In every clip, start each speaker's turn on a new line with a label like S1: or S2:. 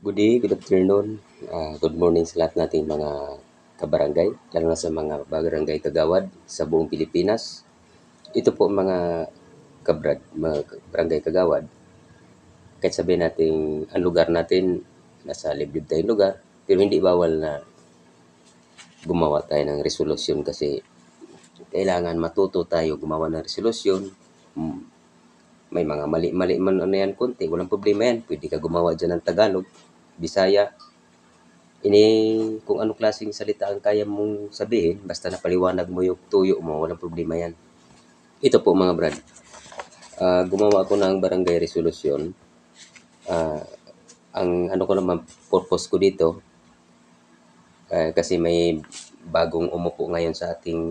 S1: Good afternoon, good morning sa lahat nating mga kabarangay, lalo na sa mga barangay kagawad sa buong Pilipinas. Ito po mga mga barangay kagawad, kahit sabihin natin ang lugar natin nasa liblib tayong lugar, pero hindi bawal na gumawa tayo ng resolusyon kasi kailangan matuto tayo gumawa ng resolusyon. Hmm, May mga mali-mali man ano yan konti, walang problema yan. Pwede ka gumawa dyan ng Tagalog, Bisaya, ini kung anong klaseng salita ang kaya mong sabihin, basta napaliwanag mo yung tuyo mo, walang problema yan. Ito po mga brad, gumawa ako ng barangay resolution. Ah, ang ano ko naman, purpose ko dito, kasi may bagong umupo ngayon sa ating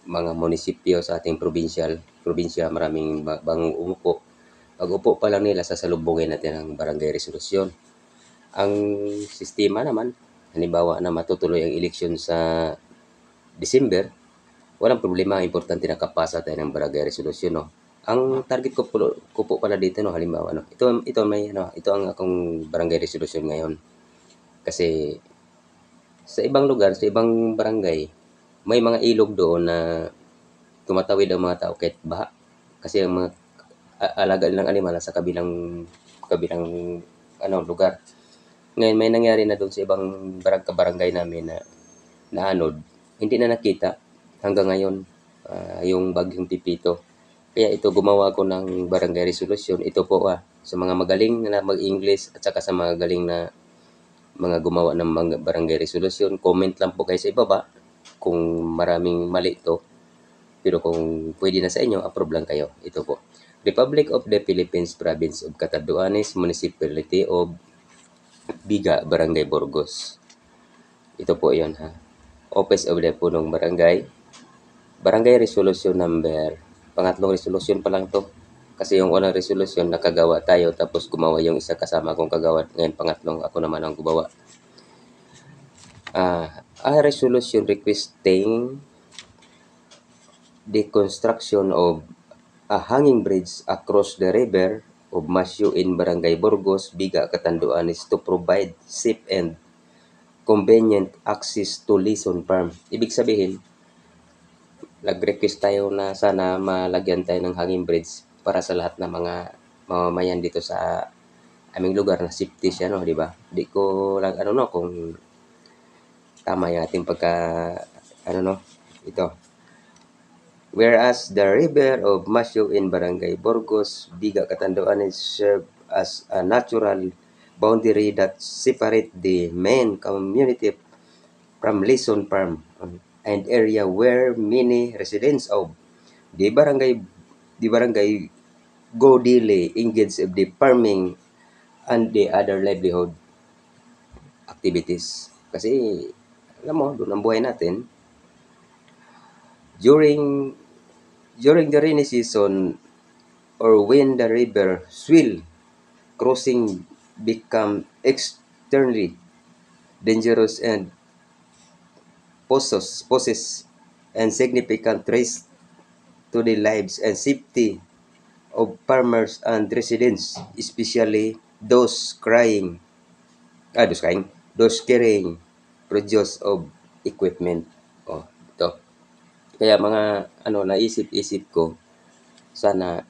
S1: mga munisipyo, sa ating probinsya, maraming bagong umupo. Pag upo pa lang nila, sasalubungin natin ang barangay resolution. Ang sistema naman, halimbawa na matutuloy ang eleksyon sa December, walang problema, importante nakapasa tayo ng barangay resolution, no. Ang target ko po pala dito, no, halimbawa, no, ito ang akong barangay resolution ngayon. Kasi sa ibang lugar, sa ibang barangay, may mga ilog doon na tumatawid ang mga tao kahit baha. Kasi ang mga alaga ng animal sa kabilang lugar. Ngayon may nangyari na doon sa ibang barangay namin na naanod, hindi na nakita hanggang ngayon, yung bagyong Pipito. Kaya ito gumawa ako ng barangay resolution. Ito po sa mga magaling na mag-English at saka sa mga galing na mga gumawa ng mga barangay resolution. Comment lang po kayo sa ibaba kung maraming mali ito. Pero kung pwede na sa inyo, approve lang kayo. Ito po. Republic of the Philippines, Province of Catanduanes, Municipality of Biga, Barangay Burgos. Ito po yon ha. Office of the Punong Barangay. Barangay Resolution Number. Pangatlong resolution pa lang to. Kasi yung unang resolution nakagawa tayo tapos gumawa yung isa kasama kong kagawad. Ngayon pangatlong ako naman ang gumawa. A resolution requesting the construction of a hanging bridge across the river of Masyu in Barangay Burgos, Biga, Catanduanes to provide safe and convenient access to Lison Farm. Ibig sabihin, nag-request tayo na sana malagyan tayo ng hanging bridge para sa lahat ng mga mamamayan dito sa aming lugar na safety siya, no, di ba? Di ko lang no kung tama yung ating ito. Whereas the river of Masyo in Barangay Burgos, Biga, Catanduanes serve as a natural boundary that separate the main community from Lison Farm, an area where many residents of the barangay go daily engage of the farming and the other livelihood activities. Kasi alam mo, doon ang buhay natin. During the rainy season or when the river swell, crossing become extremely dangerous and poses and significant risk to the lives and safety of farmers and residents, especially those carrying produce of equipment. Ito. Kaya mga naisip-isip ko, sana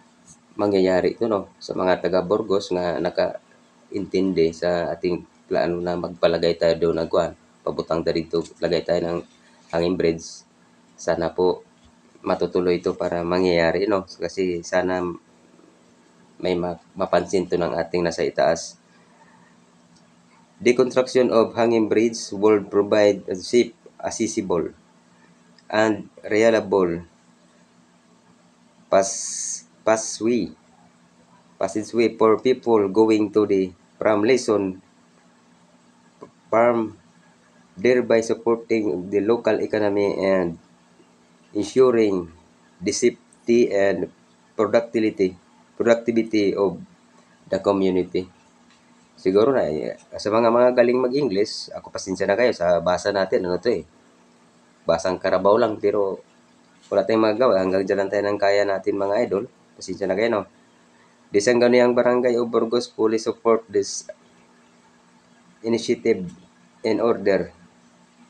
S1: mangyayari ito, no, sa mga taga Burgos nga nakaintindi sa ating plano na magpalagay tayo doon ng pabutang ta dito, lagay tayo ng hanging bridge. Sana po matutuloy ito para mangyayari, no, kasi sana may mapansin to ng ating nasa itaas. The construction of hanging bridge will provide a safe, accessible, and reliable passageway for people going to the from Lison Farm, thereby supporting the local economy and ensuring the safety and productivity of the community. Siguro na sa mga galing mag-English, ako pasensya na kayo sa basa natin, basang karabaw lang, pero wala tayong magagawa, hanggang dyan lang tayo ng kaya natin mga idol. Pasensya na kayo, no. Disang ganiyang barangay o Burgos fully support this initiative in order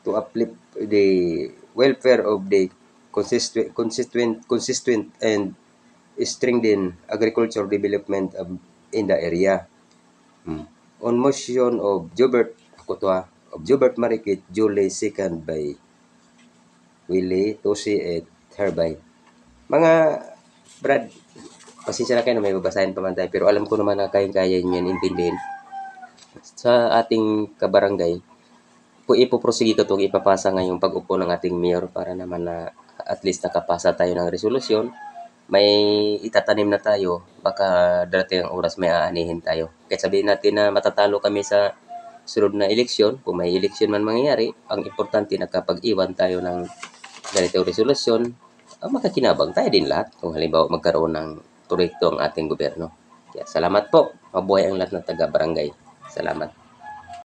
S1: to uplift the welfare of the consistent and strengthen agriculture development in the area. On motion of Jobert, ako to of Jobert Marikit, July 2nd by Willie Tosi at Herbay. Mga Brad, pasensya na kayo na may babasahin pa man tayo, pero alam ko naman na kayang-kaya niyan intindihin. Sa ating kabarangay, ipoprosige ko itong ipapasa ngayong pag-upo ng ating mayor para naman na at least nakapasa tayo ng resolusyon. May itatanim na tayo, baka darating ang oras may aanihin tayo. Kahit sabihin natin na matatalo kami sa sunod na eleksyon, kung may eleksyon man mangyayari, ang importante nakapag-iwan tayo ng ganitong resolusyon, makakinabang tayo din lahat kung halimbawa magkaroon ng proyekto ang ating gobyerno. Kaya salamat po. Mabuhay ang lahat ng taga-barangay. Salamat.